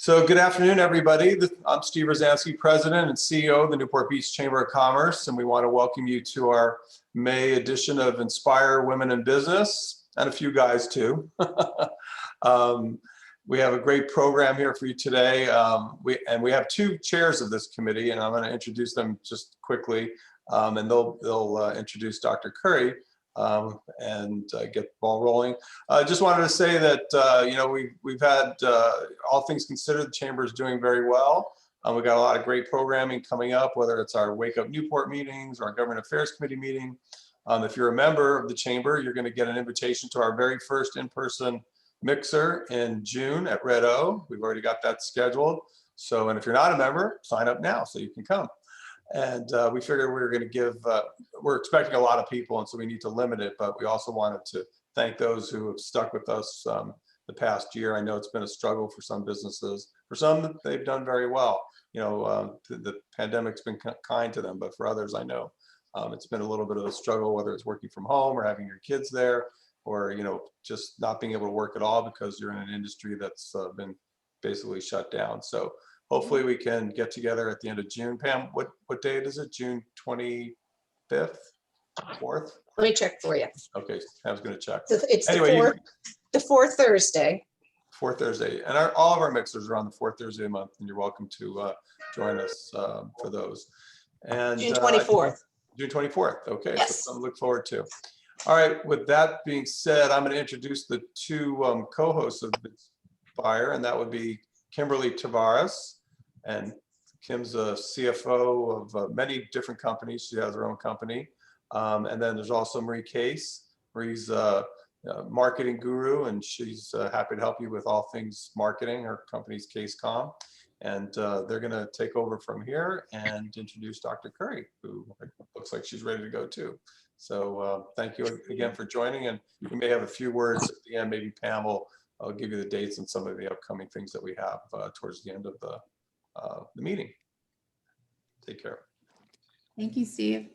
So good afternoon, everybody. I'm Steve Rosansky, President and CEO of the Newport Beach Chamber of Commerce, and we want to welcome you to our May edition of Inspire Women in Business, and a few guys too. We have a great program here for you today. We have two chairs of this committee, and I'm going to introduce them just quickly, and they'll introduce Dr. Curry. And get the ball rolling. I just wanted to say that we've had all things considered, the chamber is doing very well. We've got a lot of great programming coming up, whether it's our Wake Up Newport meetings or our Government Affairs Committee meeting. If you're a member of the chamber, you're going to get an invitation to our very first in-person mixer in June at Red O. We've already got that scheduled. So, and if you're not a member, sign up now so you can come. And we figured we were going to give, we're expecting a lot of people, and so we need to limit it, but we also wanted to thank those who have stuck with us the past year. I know it's been a struggle for some businesses. For some, they've done very well. You know, the pandemic's been kind to them, but for others, I know it's been a little bit of a struggle, whether it's working from home or having your kids there, or, you know, just not being able to work at all because you're in an industry that's been basically shut down. So hopefully we can get together at the end of June. Pam, what date is it? June 25th, 4th? Let me check for you. Okay, I was going to check. It's Anyway, the fourth Thursday. Fourth Thursday. And all of our mixers are on the fourth Thursday of the month, and you're welcome to join us for those. And June 24th. June 24th. Okay, Yes. so something to look forward to. All right, with that being said, I'm going to introduce the two co-hosts of Inspire, and that would be Kimberly Tavares. And Kim's a CFO of many different companies. She has her own company. And then there's also Marie Case. Marie's a marketing guru, and she's happy to help you with all things marketing. Her company's CaseCom. And they're going to take over from here and introduce Dr. Curry, who looks like she's ready to go too. So thank you again for joining. And we may have a few words at the end. Maybe Pam will give you the dates and some of the upcoming things that we have towards the end of the meeting. Take care. Thank you, Steve.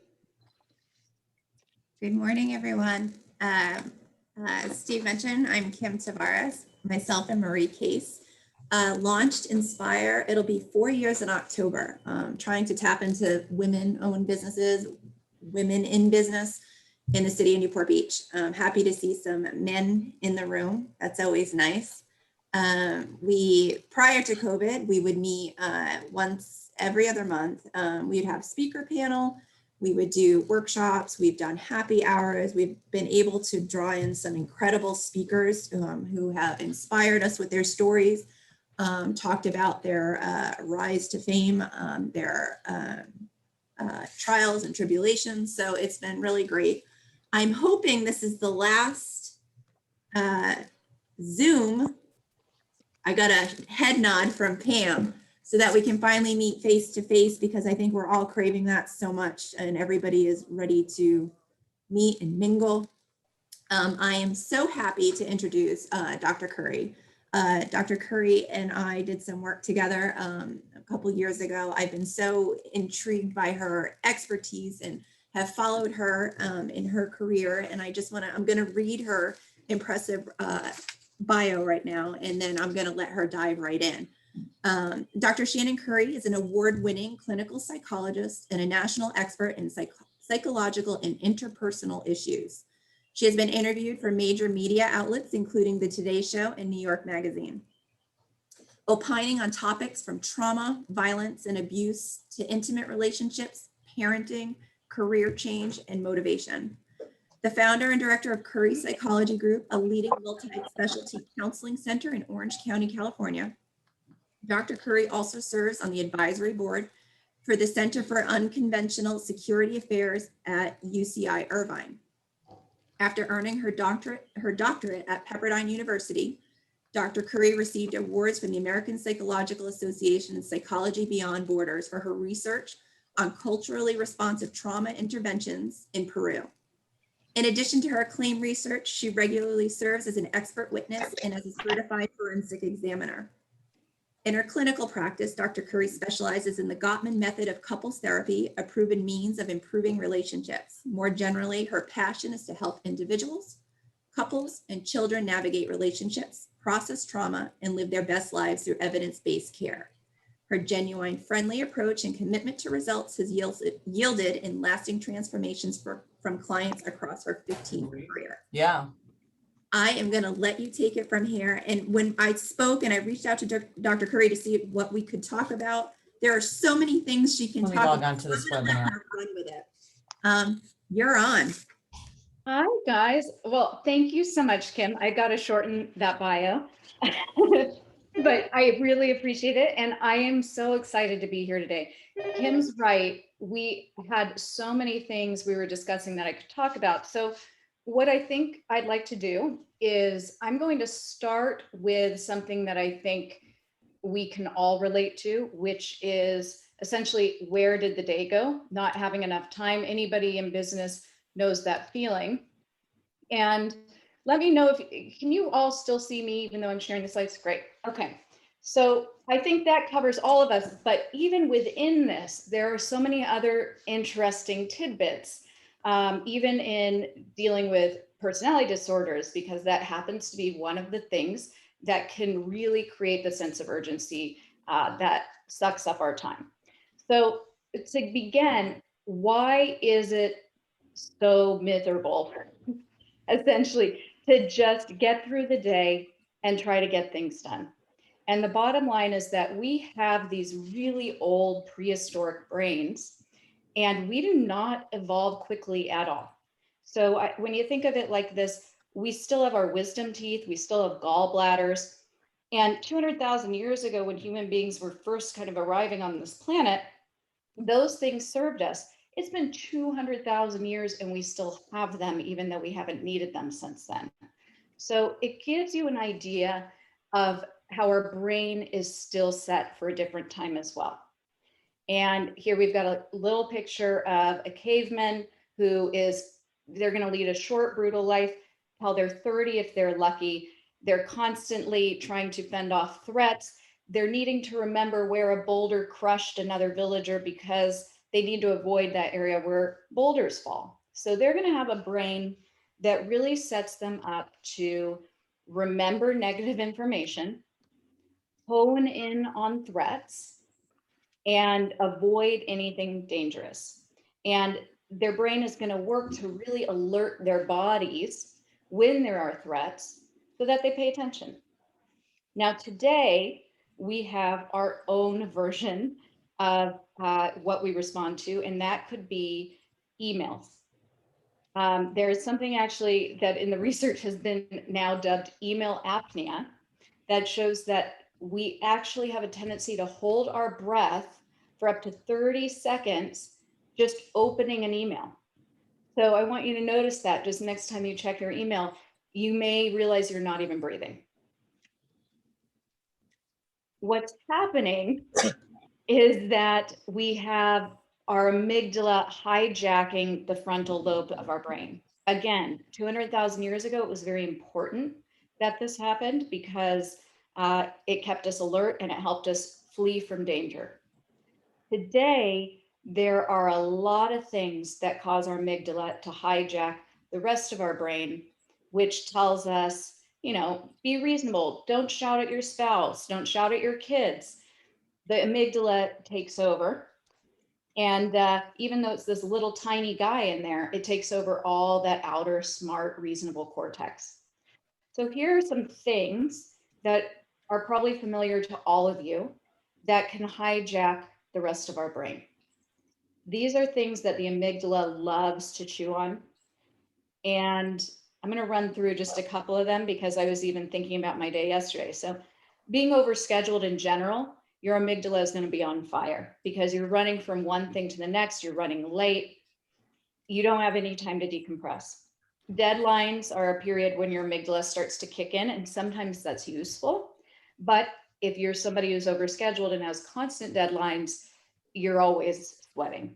Good morning, everyone. As Steve mentioned, I'm Kim Tavares. Myself and Marie Case launched Inspire. It'll be 4 years in October, trying to tap into women-owned businesses, women in business in the city of Newport Beach. I'm happy to see some men in the room. That's always nice. Prior to COVID, we would meet once every other month. We'd have speaker panel. We would do workshops. We've done happy hours. We've been able to draw in some incredible speakers who have inspired us with their stories, talked about their rise to fame, their trials and tribulations. So it's been really great. I'm hoping this is the last Zoom. I got a head nod from Pam so that we can finally meet face to face, because I think we're all craving that so much and everybody is ready to meet and mingle. I am so happy to introduce Dr. Curry. Dr. Curry and I did some work together a couple years ago. I've been so intrigued by her expertise and have followed her in her career. And I'm going to read her impressive bio right now, and then I'm going to let her dive right in. Dr. Shannon Curry is an award-winning clinical psychologist and a national expert in psychological and interpersonal issues. She has been interviewed for major media outlets, including The Today Show and New York Magazine, opining on topics from trauma, violence, and abuse to intimate relationships, parenting, career change, and motivation. The founder and director of Curry Psychology Group, a leading multi-specialty counseling center in Orange County, California. Dr. Curry also serves on the advisory board for the Center for Unconventional Security Affairs at UCI Irvine. After earning her doctorate at Pepperdine University, Dr. Curry received awards from the American Psychological Association and Psychology Beyond Borders for her research on culturally responsive trauma interventions in Peru. In addition to her acclaimed research, she regularly serves as an expert witness and as a certified forensic examiner. In her clinical practice, Dr. Curry specializes in the Gottman method of couples therapy, a proven means of improving relationships. More generally, her passion is to help individuals, couples, and children navigate relationships, process trauma, and live their best lives through evidence-based care. Her genuine, friendly approach and commitment to results has yielded in lasting transformations from clients across her 15-year career. Yeah. I am going to let you take it from here. And when I spoke and I reached out to Dr. Curry to see what we could talk about, there are so many things she can Let me talk log about. on to this I'm gonna let webinar. her run with it. You're on. Hi, guys. Well, thank you so much, Kim. I got to shorten that bio, but I really appreciate it. And I am so excited to be here today. Kim's right. We had so many things we were discussing that I could talk about. So what I think I'd like to do is I'm going to start with something that I think we can all relate to, which is essentially, where did the day go? Not having enough time. Anybody in business knows that feeling. And let me know can you all still see me even though I'm sharing the slides? Great. Okay. So I think that covers all of us, but even within this, there are so many other interesting tidbits, even in dealing with personality disorders, because that happens to be one of the things that can really create the sense of urgency that sucks up our time. So to begin, why is it so miserable, essentially, to just get through the day and try to get things done? And the bottom line is that we have these really old prehistoric brains, and we do not evolve quickly at all. So when you think of it like this, we still have our wisdom teeth, we still have gallbladders. And 200,000 years ago, when human beings were first kind of arriving on this planet, those things served us. It's been 200,000 years and we still have them, even though we haven't needed them since then. So it gives you an idea of how our brain is still set for a different time as well. And here we've got a little picture of a caveman who they're going to lead a short, brutal life till they're 30 if they're lucky. They're constantly trying to fend off threats. They're needing to remember where a boulder crushed another villager because they need to avoid that area where boulders fall. So they're going to have a brain that really sets them up to remember negative information, hone in on threats, and avoid anything dangerous. And their brain is going to work to really alert their bodies when there are threats so that they pay attention. Now, today, we have our own version of what we respond to, and that could be emails. There is something actually that in the research has been now dubbed email apnea that shows that we actually have a tendency to hold our breath for up to 30 seconds just opening an email. So I want you to notice that just next time you check your email, you may realize you're not even breathing. What's happening is that we have our amygdala hijacking the frontal lobe of our brain. Again, 200,000 years ago, it was very important that this happened because it kept us alert and it helped us flee from danger. Today, there are a lot of things that cause our amygdala to hijack the rest of our brain, which tells us, be reasonable. Don't shout at your spouse. Don't shout at your kids. The amygdala takes over. And even though it's this little tiny guy in there, it takes over all that outer, smart, reasonable cortex. So here are some things that are probably familiar to all of you that can hijack the rest of our brain. These are things that the amygdala loves to chew on. And I'm going to run through just a couple of them because I was even thinking about my day yesterday. So being overscheduled in general, your amygdala is going to be on fire because you're running from one thing to the next. You're running late. You don't have any time to decompress. Deadlines are a period when your amygdala starts to kick in, and sometimes that's useful. But if you're somebody who's overscheduled and has constant deadlines, you're always sweating.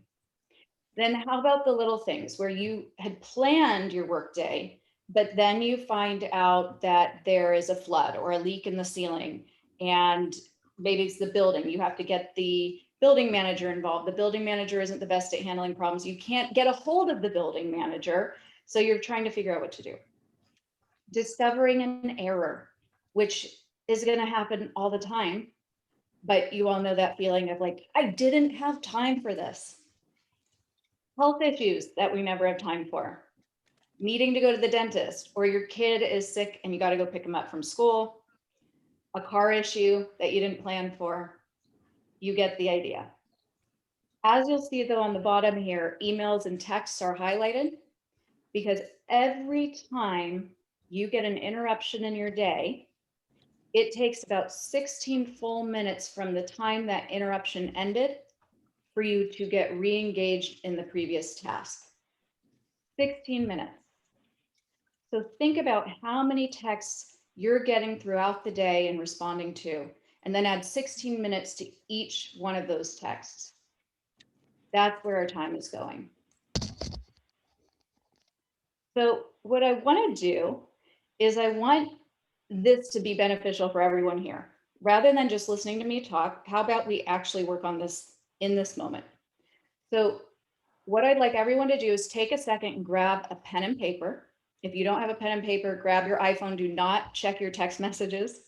Then how about the little things where you had planned your workday, but then you find out that there is a flood or a leak in the ceiling, and maybe it's the building. You have to get the building manager involved. The building manager isn't the best at handling problems. You can't get a hold of the building manager, so you're trying to figure out what to do. Discovering an error. which is going to happen all the time. But you all know that feeling of like, I didn't have time for this. Health issues that we never have time for. Needing to go to the dentist, or your kid is sick and you got to go pick them up from school. A car issue that you didn't plan for. You get the idea. As you'll see though on the bottom here, emails and texts are highlighted because every time you get an interruption in your day, it takes about 16 full minutes from the time that interruption ended for you to get re-engaged in the previous task. 16 minutes. So think about how many texts you're getting throughout the day and responding to, and then add 16 minutes to each one of those texts. That's where our time is going. So what I want to do is I want this to be beneficial for everyone here. Rather than just listening to me talk, how about we actually work on this in this moment? So what I'd like everyone to do is take a second and grab a pen and paper. If you don't have a pen and paper, grab your iPhone. Do not check your text messages.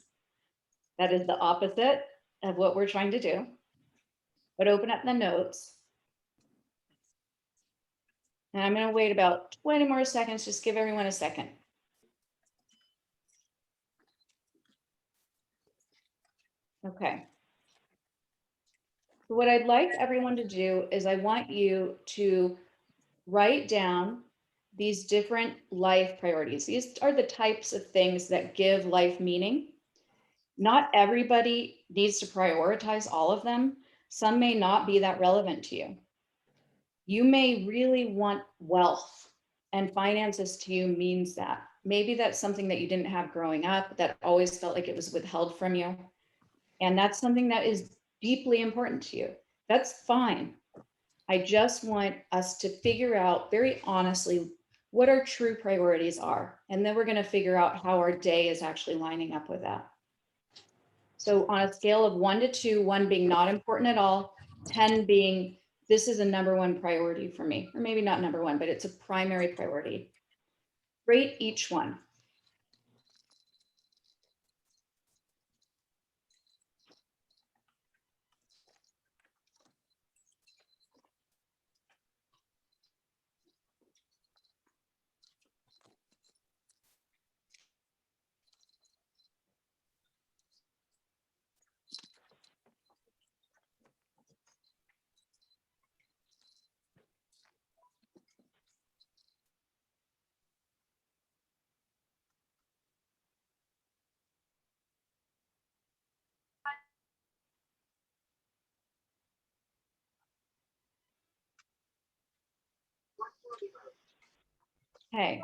That is the opposite of what we're trying to do. But open up the notes. And I'm going to wait about 20 more seconds. Just give everyone a second. Okay. So what I'd like everyone to do is I want you to write down these different life priorities. These are the types of things that give life meaning. Not everybody needs to prioritize all of them. Some may not be that relevant to you. You may really want wealth, and finances to you means that. Maybe that's something that you didn't have growing up, that always felt like it was withheld from you. And that's something that is deeply important to you. That's fine. I just want us to figure out very honestly what our true priorities are. And then we're going to figure out how our day is actually lining up with that. So on a scale of 1 to 2, 1 being not important at all, 10 being this is a #1 priority for me, or maybe not #1, but it's a primary priority. Rate each one. Okay.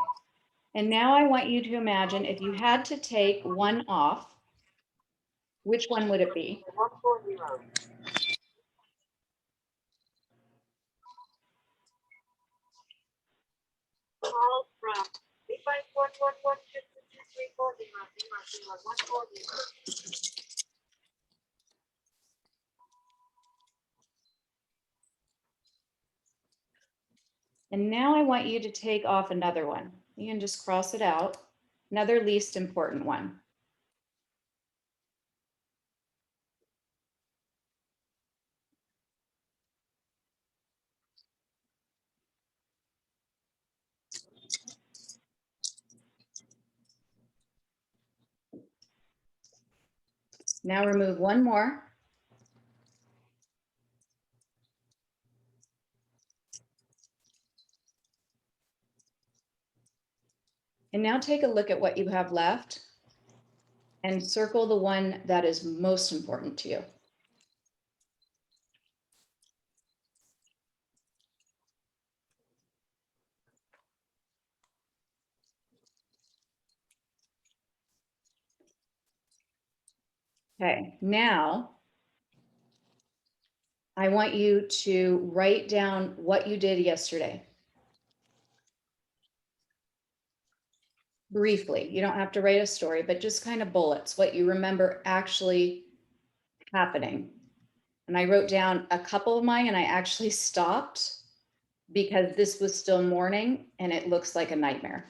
And now I want you to imagine if you had to take one off, which one would it be? And now I want you to take off another one. You can just cross it out. Another least important one. Now remove one more. And now take a look at what you have left and circle the one that is most important to you. Okay, now I want you to write down what you did yesterday. Briefly, you don't have to write a story, but just kind of bullets, what you remember actually happening. And I wrote down a couple of mine and I actually stopped because this was still morning and it looks like a nightmare.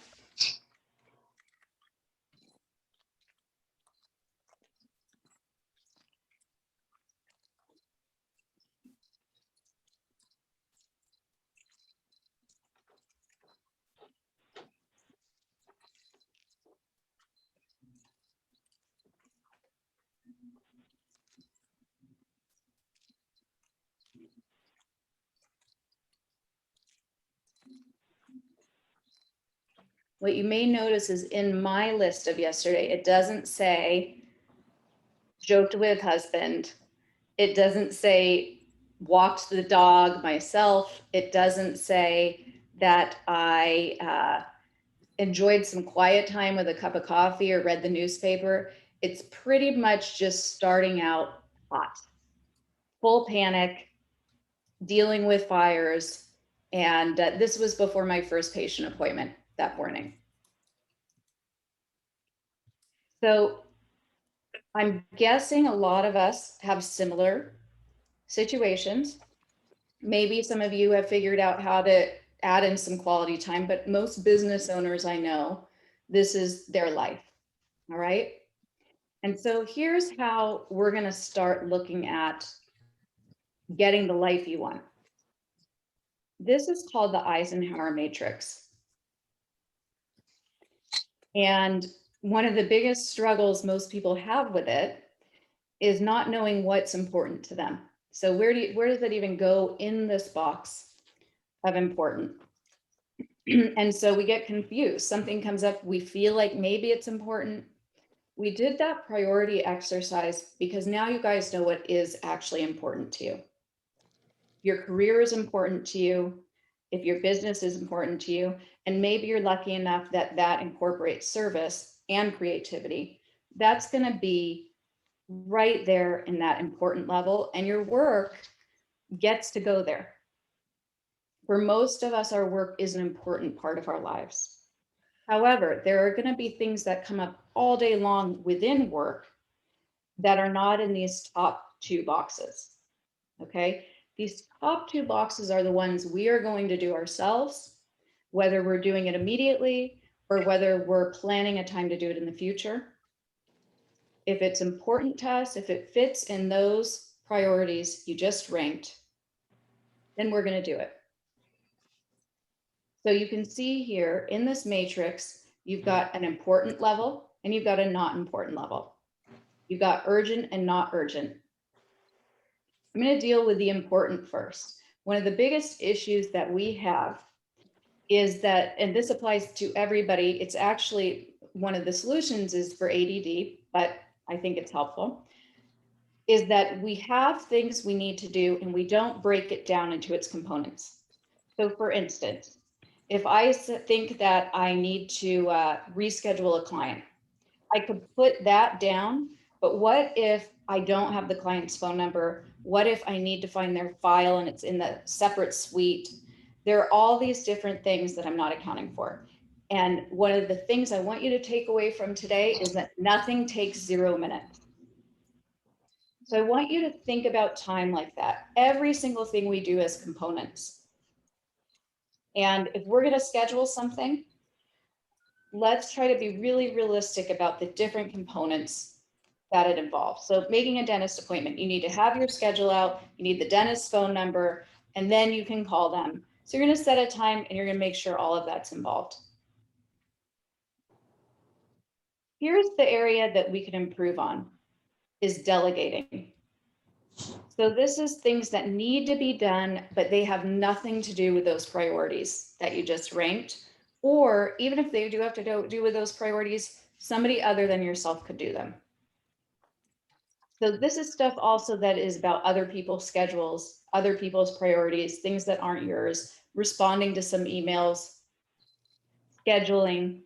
what you may notice is in my list of yesterday, it doesn't say joked with husband. It doesn't say walked the dog myself. It doesn't say that I enjoyed some quiet time with a cup of coffee or read the newspaper. It's pretty much just starting out hot, full panic, dealing with fires. And this was before my first patient appointment that morning. So I'm guessing a lot of us have similar situations. Maybe some of you have figured out how to add in some quality time, but most business owners I know, this is their life. All right. And so here's how we're going to start looking at getting the life you want. This is called the Eisenhower Matrix. And one of the biggest struggles most people have with it is not knowing what's important to them. So where does it even go in this box of important? And so we get confused. Something comes up, we feel like maybe it's important. We did that priority exercise because now you guys know what is actually important to you. Your career is important to you. If your business is important to you, and maybe you're lucky enough that that incorporates service and creativity, that's going to be right there in that important level, and your work gets to go there. For most of us, our work is an important part of our lives. However, there are going to be things that come up all day long within work that are not in these top two boxes. Okay, these top two boxes are the ones we are going to do ourselves, whether we're doing it immediately or whether we're planning a time to do it in the future. If it's important to us, if it fits in those priorities you just ranked, then we're going to do it. So you can see here in this matrix, you've got an important level and you've got a not important level. You've got urgent and not urgent. I'm going to deal with the important first. One of the biggest issues that we have is that, and this applies to everybody, it's actually one of the solutions is for ADD, but I think it's helpful, is that we have things we need to do and we don't break it down into its components. So for instance, if I think that I need to reschedule a client, I could put that down, but what if I don't have the client's phone number? What if I need to find their file and it's in the separate suite? There are all these different things that I'm not accounting for. And one of the things I want you to take away from today is that nothing takes 0 minutes. So I want you to think about time like that. Every single thing we do as components. And if we're going to schedule something, let's try to be really realistic about the different components that it involves. So making a dentist appointment, you need to have your schedule out, you need the dentist's phone number, and then you can call them. So you're going to set a time and you're going to make sure all of that's involved. Here's the area that we can improve on, is delegating. So this is things that need to be done, but they have nothing to do with those priorities that you just ranked. Or even if they do have to do with those priorities, somebody other than yourself could do them. So this is stuff also that is about other people's schedules, other people's priorities, things that aren't yours, responding to some emails, scheduling.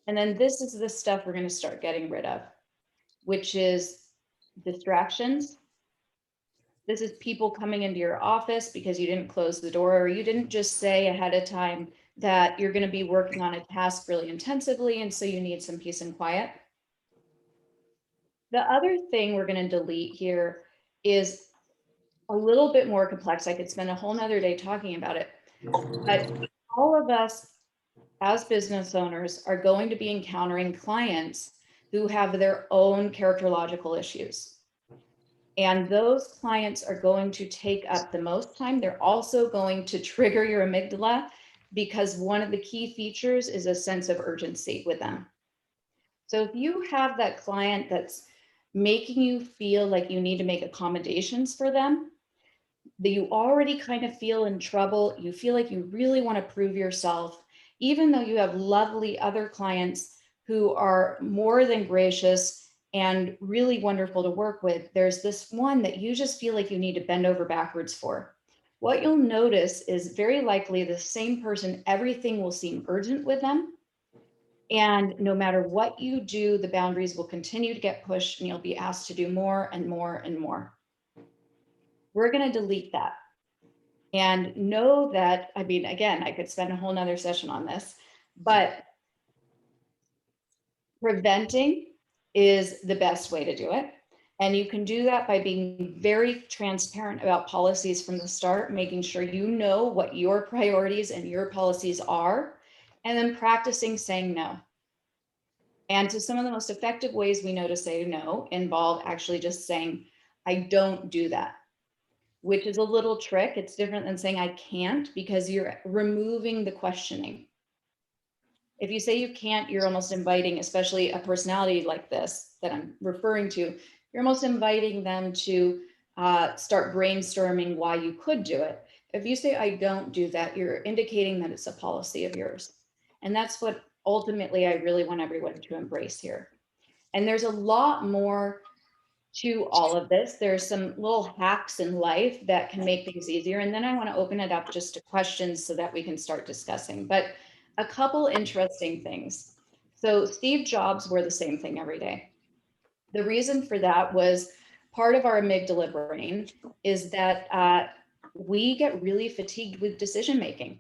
And then this is the stuff we're going to start getting rid of, which is distractions. This is people coming into your office because you didn't close the door, or you didn't just say ahead of time that you're going to be working on a task really intensively, and so you need some peace and quiet. The other thing we're going to delete here is a little bit more complex. I could spend a whole nother day talking about it, but all of us as business owners are going to be encountering clients who have their own characterological issues. And those clients are going to take up the most time. They're also going to trigger your amygdala because one of the key features is a sense of urgency with them. So if you have that client that's making you feel like you need to make accommodations for them, that you already kind of feel in trouble, you feel like you really want to prove yourself, even though you have lovely other clients who are more than gracious and really wonderful to work with, there's this one that you just feel like you need to bend over backwards for. What you'll notice is very likely the same person, everything will seem urgent with them. And no matter what you do, the boundaries will continue to get pushed and you'll be asked to do more and more and more. We're going to delete that. And know that, I mean, again, I could spend a whole nother session on this, but preventing is the best way to do it. And you can do that by being very transparent about policies from the start, making sure you know what your priorities and your policies are, and then practicing saying no. And so some of the most effective ways we know to say no involve actually just saying, I don't do that, which is a little trick. It's different than saying I can't, because you're removing the questioning. If you say you can't, you're almost inviting, especially a personality like this that I'm referring to, you're almost inviting them to start brainstorming why you could do it. If you say, I don't do that, you're indicating that it's a policy of yours. And that's what ultimately I really want everyone to embrace here. And there's a lot more to all of this. There's some little hacks in life that can make things easier. And then I want to open it up just to questions so that we can start discussing. But a couple interesting things. So Steve Jobs wore the same thing every day. The reason for that was part of our amygdala brain is that we get really fatigued with decision making.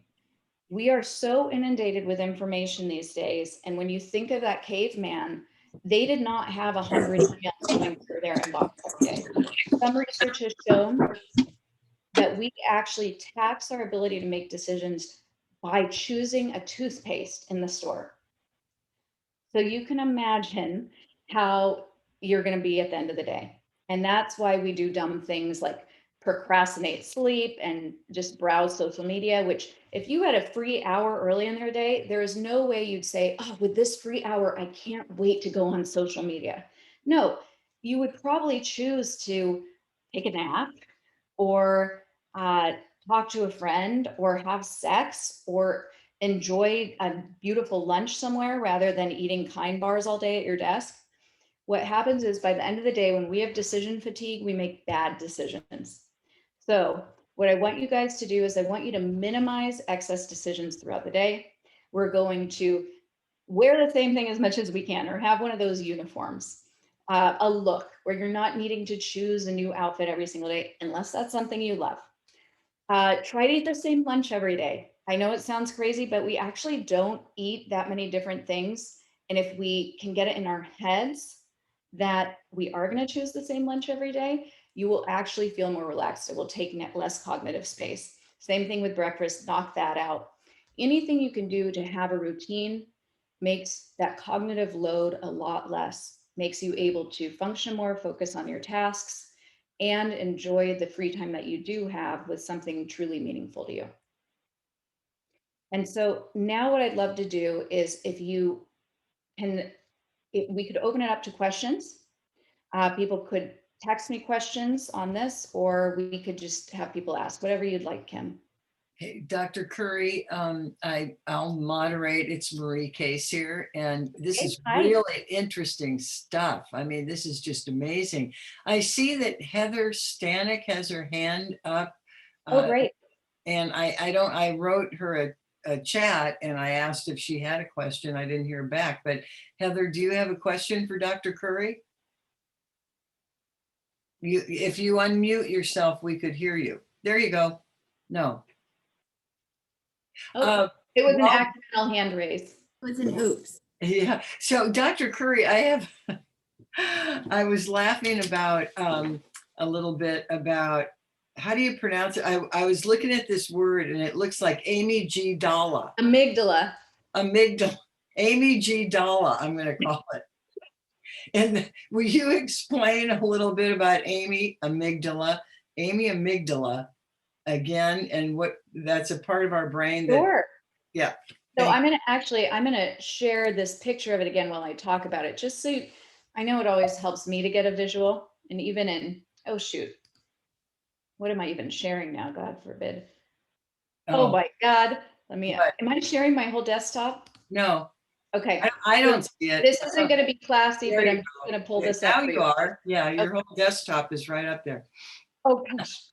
We are so inundated with information these days. And when you think of that caveman, they did not have 100 emails going through their inbox every day. Some research has shown that we actually tax our ability to make decisions by choosing a toothpaste in the store. So you can imagine how you're going to be at the end of the day. And that's why we do dumb things like procrastinate sleep and just browse social media, which if you had a free hour early in their day, there is no way you'd say, oh, with this free hour, I can't wait to go on social media. No, you would probably choose to take a nap or talk to a friend or have sex or enjoy a beautiful lunch somewhere rather than eating Kind bars all day at your desk. What happens is by the end of the day, when we have decision fatigue, we make bad decisions. So what I want you guys to do is I want you to minimize excess decisions throughout the day. We're going to wear the same thing as much as we can, or have one of those uniforms, a look where you're not needing to choose a new outfit every single day, unless that's something you love. Try to eat the same lunch every day. I know it sounds crazy, but we actually don't eat that many different things. And if we can get it in our heads that we are going to choose the same lunch every day, you will actually feel more relaxed. It will take less cognitive space. Same thing with breakfast, knock that out. Anything you can do to have a routine makes that cognitive load a lot less, makes you able to function more, focus on your tasks, and enjoy the free time that you do have with something truly meaningful to you. And so now what I'd love to do is if you can, we could open it up to questions. People could text me questions on this, or we could just have people ask, whatever you'd like, Kim. Hey, Dr. Curry, I'll moderate. It's Marie Case here, and this is Hi. really interesting stuff. I mean, this is just amazing. I see that Heather Stanek has her hand up. Oh, great. And I wrote her a chat and I asked if she had a question. I didn't hear back, but Heather, do you have a question for Dr. Curry? If you unmute yourself, we could hear you. There you go. No. Oh, it was an accidental hand raise. It was an oops. Yeah. So Dr. Curry, I was laughing about a little bit about how do you pronounce it? I was looking at this word and it looks like Amy G. Dalla. Amygdala. Amygdala. Amy G. Dalla, I'm going to call it. And will you explain a little bit about Amy Amygdala again, and what that's a part of our brain that, Sure. yeah. So I'm going to share this picture of it again while I talk about it, just so I know it always helps me to get a visual. And even in, oh shoot, what am I even sharing now? God forbid. Oh my God. Let me, What? am I sharing my whole desktop? No, Okay, I don't see it. this isn't gonna be classy, There but you I'm go. gonna pull Okay, this up now for you you. are. Yeah, your whole desktop is right up there. Oh, gosh.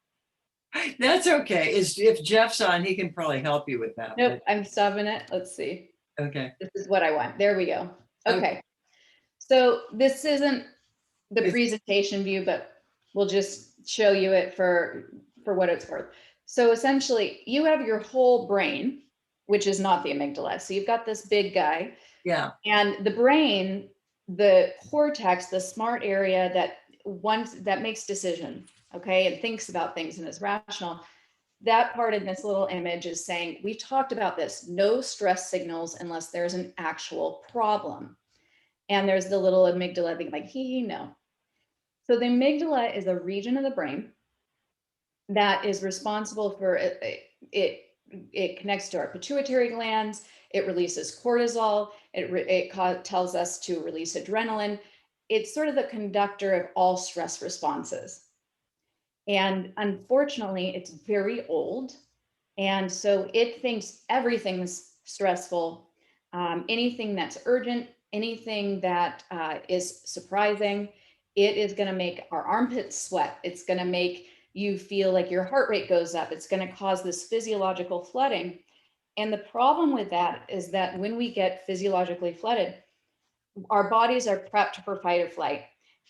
That's okay. If Jeff's on, he can probably help you with that. Nope, I'm stopping it. Let's see. but- Okay. This is what I want. There we go. Okay. Okay. So this isn't the It's- presentation view, but we'll just show you it for what it's worth. So essentially you have your whole brain, which is not the amygdala. So you've got this big guy, Yeah. and the brain, the cortex, the smart area that makes decision, okay, and thinks about things and is rational. That part in this little image is saying, we talked about this, no stress signals unless there's an actual problem. And there's the little amygdala being like, no. So the amygdala is a region of the brain that is responsible for it connects to our pituitary glands. It releases cortisol. It tells us to release adrenaline. It's sort of the conductor of all stress responses. And unfortunately, it's very old. And so it thinks everything's stressful, anything that's urgent, anything that is surprising. It is going to make our armpits sweat. It's going to make you feel like your heart rate goes up. It's going to cause this physiological flooding. And the problem with that is that when we get physiologically flooded, our bodies are prepped for fight or flight.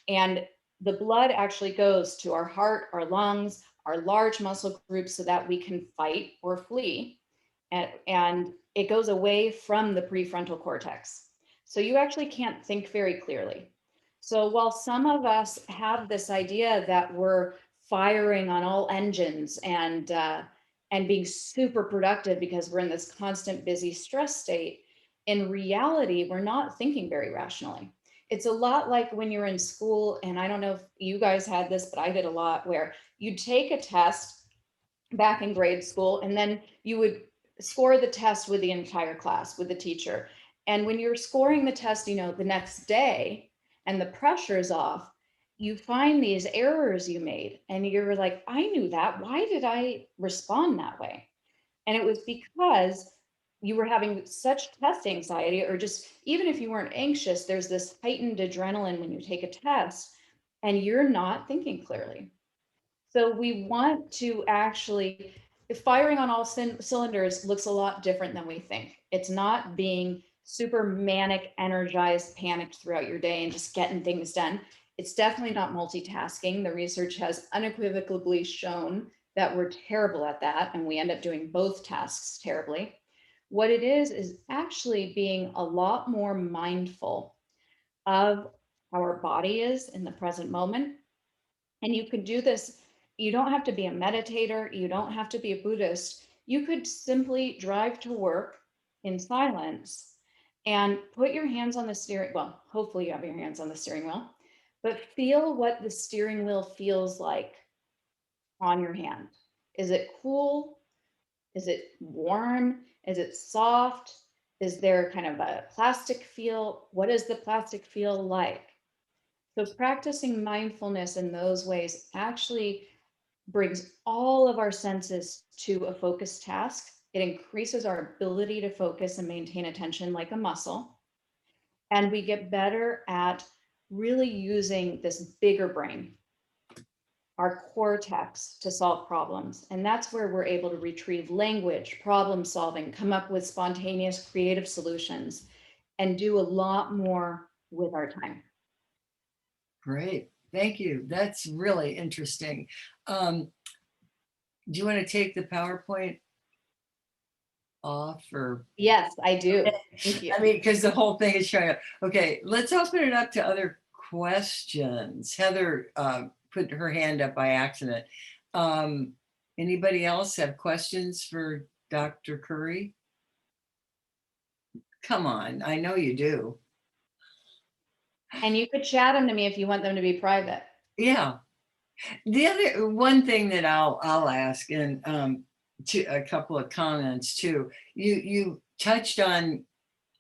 And the blood actually goes to our heart, our lungs, our large muscle groups so that we can fight or flee. And it goes away from the prefrontal cortex. So you actually can't think very clearly. So while some of us have this idea that we're firing on all engines and being super productive because we're in this constant busy stress state, in reality, we're not thinking very rationally. It's a lot like when you're in school, and I don't know if you guys had this, but I did a lot, where you'd take a test back in grade school, and then you would score the test with the entire class, with the teacher. And when you're scoring the test, the next day, and the pressure's off, you find these errors you made, and you're like, I knew that. Why did I respond that way? And it was because you were having such test anxiety, or just even if you weren't anxious, there's this heightened adrenaline when you take a test and you're not thinking clearly. So we want to actually, firing on all cylinders looks a lot different than we think. It's not being super manic, energized, panicked throughout your day and just getting things done. It's definitely not multitasking. The research has unequivocally shown that we're terrible at that, and we end up doing both tasks terribly. What it is actually being a lot more mindful of how our body is in the present moment. And you could do this. You don't have to be a meditator. You don't have to be a Buddhist. You could simply drive to work in silence and put your hands on the steering. Well, hopefully you have your hands on the steering wheel, but feel what the steering wheel feels like on your hand. Is it cool? Is it warm? Is it soft? Is there kind of a plastic feel? What does the plastic feel like? So practicing mindfulness in those ways actually brings all of our senses to a focused task. It increases our ability to focus and maintain attention like a muscle. And we get better at really using this bigger brain, our cortex, to solve problems. And that's where we're able to retrieve language, problem solving, come up with spontaneous creative solutions, and do a lot more with our time. Great. Thank you. That's really interesting. Do you want to take the PowerPoint off or? Yes, I do. Thank you. I mean, because the whole thing is showing up. Okay, let's open it up to other questions. Heather put her hand up by accident. Anybody else have questions for Dr. Curry? Come on, I know you do. And you could chat them to me if you want them to be private. Yeah. The other one thing that I'll ask, and to a couple of comments too. You touched on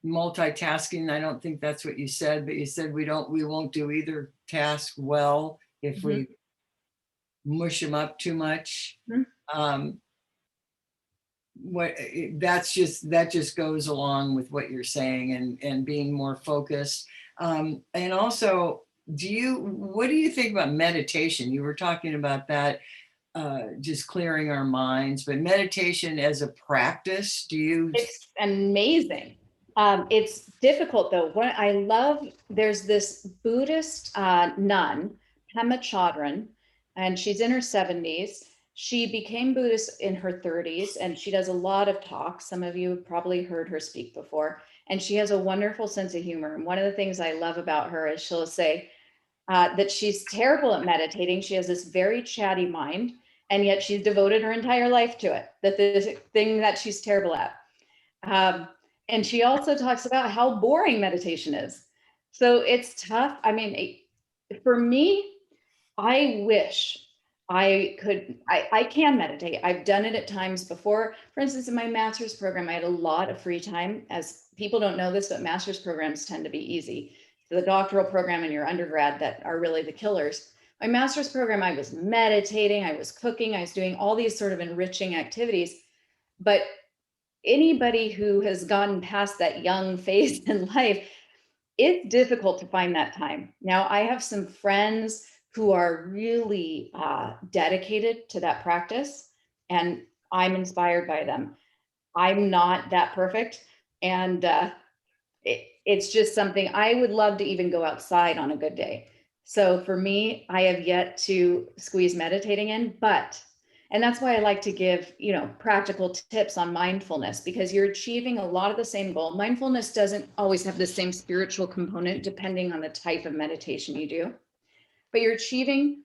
multitasking. I don't think that's what you said, but you said we won't do either task well if we mush them up too much. that just goes along with what you're saying, and being more focused. And also, what do you think about meditation? You were talking about that, just clearing our minds, but meditation as a practice, It's amazing. It's difficult though. What I love, there's this Buddhist nun, Pema Chodron, and she's in her 70s. She became Buddhist in her 30s, and she does a lot of talks. Some of you have probably heard her speak before, and she has a wonderful sense of humor. And one of the things I love about her is she'll say that she's terrible at meditating. She has this very chatty mind, and yet she's devoted her entire life to it. That the thing that she's terrible at. And she also talks about how boring meditation is. So it's tough. I mean, for me, I wish I can meditate. I've done it at times before. For instance, in my master's program, I had a lot of free time. As people don't know this, but master's programs tend to be easy. The doctoral program and your undergrad that are really the killers. My master's program, I was meditating, I was cooking, I was doing all these sort of enriching activities. But anybody who has gotten past that young phase in life, it's difficult to find that time. Now, I have some friends who are really dedicated to that practice, and I'm inspired by them. I'm not that perfect, and it's just something I would love to even go outside on a good day. So for me, I have yet to squeeze meditating in, and that's why I like to give, practical tips on mindfulness, because you're achieving a lot of the same goal. Mindfulness doesn't always have the same spiritual component depending on the type of meditation you do, but you're achieving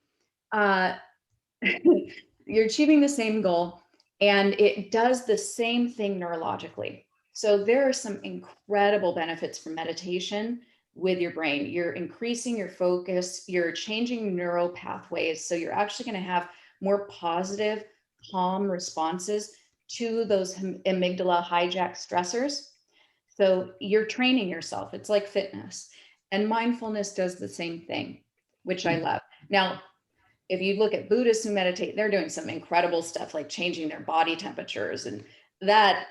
you're achieving the same goal, and it does the same thing neurologically. So there are some incredible benefits from meditation with your brain. You're increasing your focus, you're changing neural pathways. So you're actually going to have more positive, calm responses to those amygdala hijack stressors. So you're training yourself. It's like fitness. And mindfulness does the same thing, which I love. Now, if you look at Buddhists who meditate, they're doing some incredible stuff like changing their body temperatures, and that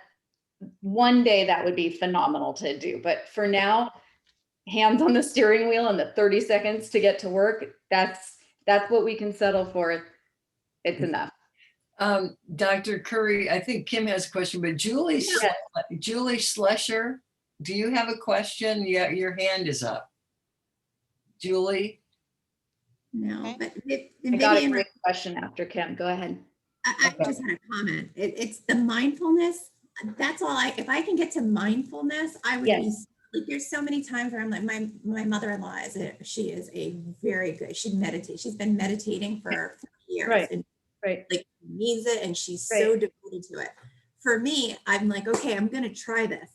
one day that would be phenomenal to do. But for now, hands on the steering wheel and the 30 seconds to get to work, that's what we can settle for. It's enough. Dr. Curry, I think Kim has a question, but Julie Schlescher, do you have a question? Yeah, your hand is up. Julie? No, Okay. but I got a great question after Kim. Go ahead. I just had a comment. It's the mindfulness. That's all if I can get to mindfulness, I would be like, there's so many times where I'm like, my mother-in-law she is a very good, she meditates. She's been meditating for years. Right. And Right. like needs it, and she's so devoted to it. For me, I'm like, okay, I'm going to try this.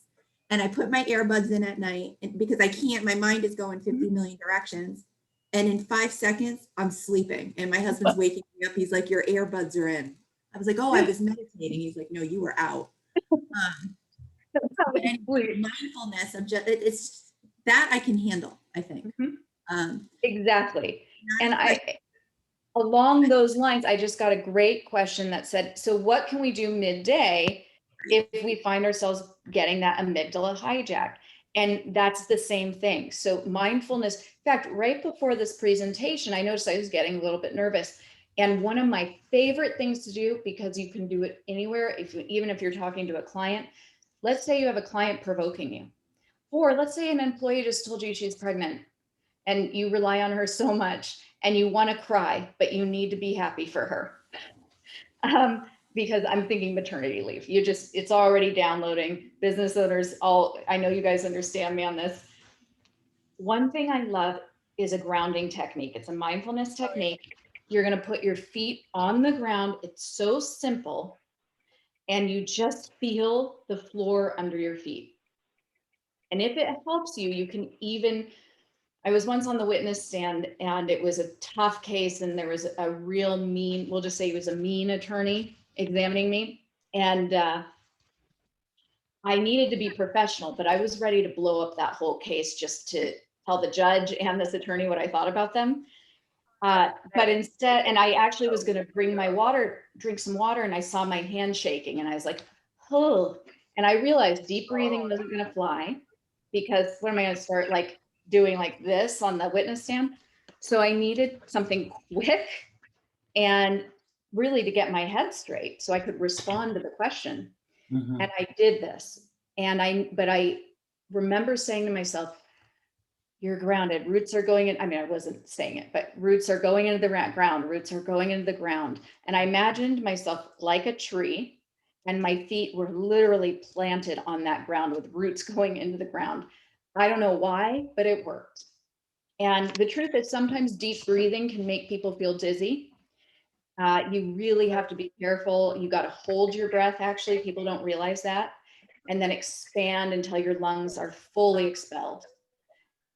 And I put my earbuds in at night, and because I can't, my mind is going 50 million directions. And in 5 seconds, I'm sleeping. And my husband's waking me up. He's like, your earbuds are in. I was like, oh, I was meditating. He's like, no, you were out. But anyway, mindfulness, it's that I can handle, I think. Exactly. And along those lines, I just got a great question that said, so what can we do midday if we find ourselves getting that amygdala hijack? And that's the same thing. So mindfulness, in fact, right before this presentation, I noticed I was getting a little bit nervous. And one of my favorite things to do, because you can do it anywhere, even if you're talking to a client, let's say you have a client provoking you, or let's say an employee just told you she's pregnant and you rely on her so much and you want to cry, but you need to be happy for her. Because I'm thinking maternity leave. It's already downloading. Business owners, I know you guys understand me on this. One thing I love is a grounding technique. It's a mindfulness technique. You're going to put your feet on the ground. It's so simple. And you just feel the floor under your feet. And if it helps you, you can even, I was once on the witness stand and it was a tough case, and there was a real mean, we'll just say he was a mean attorney examining me. And I needed to be professional, but I was ready to blow up that whole case just to tell the judge and this attorney what I thought about them. But instead, and I actually was going to bring my water, drink some water, and I saw my hand shaking and I was like, oh, and I realized deep breathing wasn't going to fly, because what am I going to start like doing like this on the witness stand? So I needed something quick and really to get my head straight so I could respond to the question. Mhm. And I did this. But I remember saying to myself, you're grounded. Roots are going in. I mean, I wasn't saying it, but roots are going into the ground. Roots are going into the ground. And I imagined myself like a tree, and my feet were literally planted on that ground with roots going into the ground. I don't know why, but it worked. And the truth is, sometimes deep breathing can make people feel dizzy. You really have to be careful. You got to hold your breath. Actually, people don't realize that. And then expand until your lungs are fully expelled.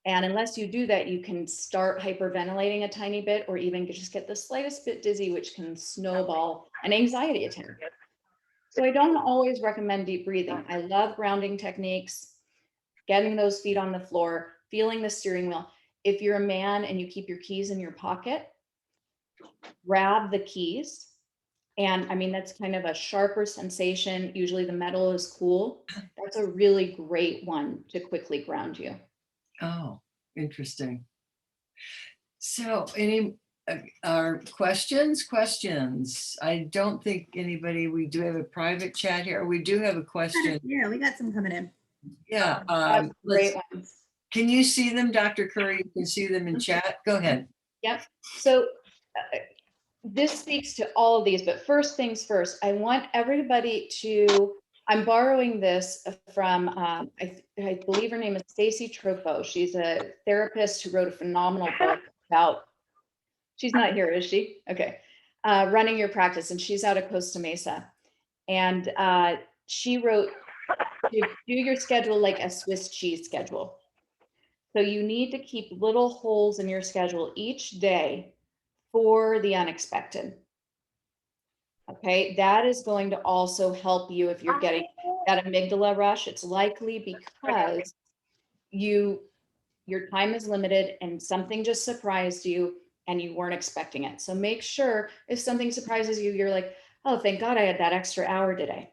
And unless you do that, you can start hyperventilating a tiny bit, or even just get the slightest bit dizzy, which can snowball an anxiety attack. So I don't always recommend deep breathing. I love grounding techniques, getting those feet on the floor, feeling the steering wheel. If you're a man and you keep your keys in your pocket, grab the keys. And I mean, that's kind of a sharper sensation. Usually the metal is cool. That's a really great one to quickly ground you. Oh, interesting. So any are questions? I don't think anybody, we do have a private chat here. We do have a question. Yeah, we got some coming in. Yeah. That's great ones. Can you see them, Dr. Curry? You can see them in chat. Go ahead. Yep. So this speaks to all of these, but first things first, I want everybody to, I'm borrowing this from, I believe her name is Stacy Tropo. She's a therapist who wrote a phenomenal book about, she's not here, is she? Okay. Running your practice, and she's out of Costa Mesa. And she wrote, do your schedule like a Swiss cheese schedule. So you need to keep little holes in your schedule each day for the unexpected. Okay, that is going to also help you if you're getting that amygdala rush. It's likely because your time is limited and something just surprised you and you weren't expecting it. So make sure if something surprises you, you're like, oh, thank God I had that extra hour today.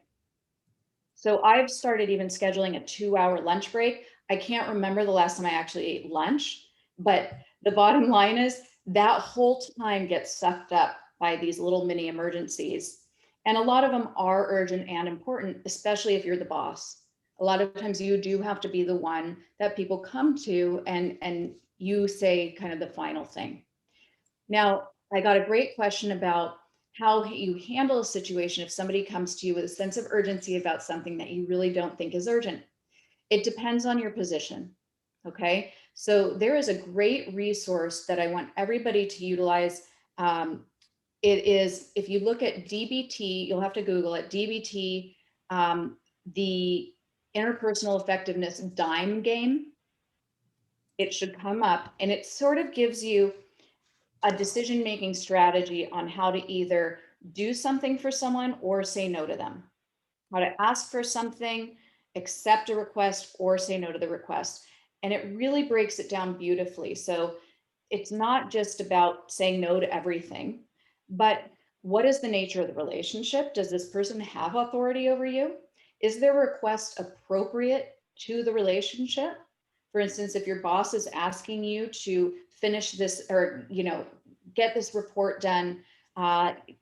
So I've started even scheduling a 2-hour lunch break. I can't remember the last time I actually ate lunch, but the bottom line is that whole time gets sucked up by these little mini emergencies. And a lot of them are urgent and important, especially if you're the boss. A lot of times you do have to be the one that people come to, and you say kind of the final thing. Now, I got a great question about how you handle a situation if somebody comes to you with a sense of urgency about something that you really don't think is urgent. It depends on your position. Okay, so there is a great resource that I want everybody to utilize. It is, if you look at DBT, you'll have to Google it, DBT, the interpersonal effectiveness dime game. It should come up, and it sort of gives you a decision-making strategy on how to either do something for someone or say no to them, how to ask for something, accept a request, or say no to the request. And it really breaks it down beautifully. So it's not just about saying no to everything, but what is the nature of the relationship? Does this person have authority over you? Is their request appropriate to the relationship? For instance, if your boss is asking you to finish this, or get this report done,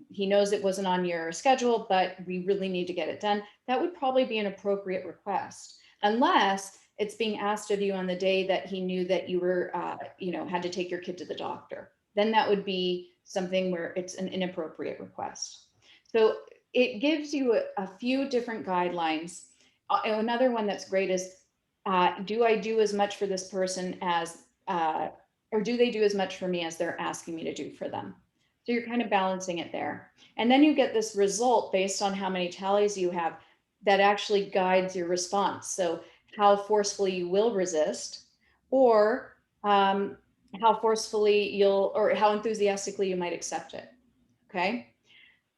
he knows it wasn't on your schedule, but we really need to get it done, that would probably be an appropriate request, unless it's being asked of you on the day that he knew that you were, had to take your kid to the doctor. Then that would be something where it's an inappropriate request. So it gives you a few different guidelines. Another one that's great is, do I do as much for this person as, or do they do as much for me as they're asking me to do for them? So you're kind of balancing it there. And then you get this result based on how many tallies you have that actually guides your response. So how forcefully you will resist, or how forcefully or how enthusiastically you might accept it. Okay.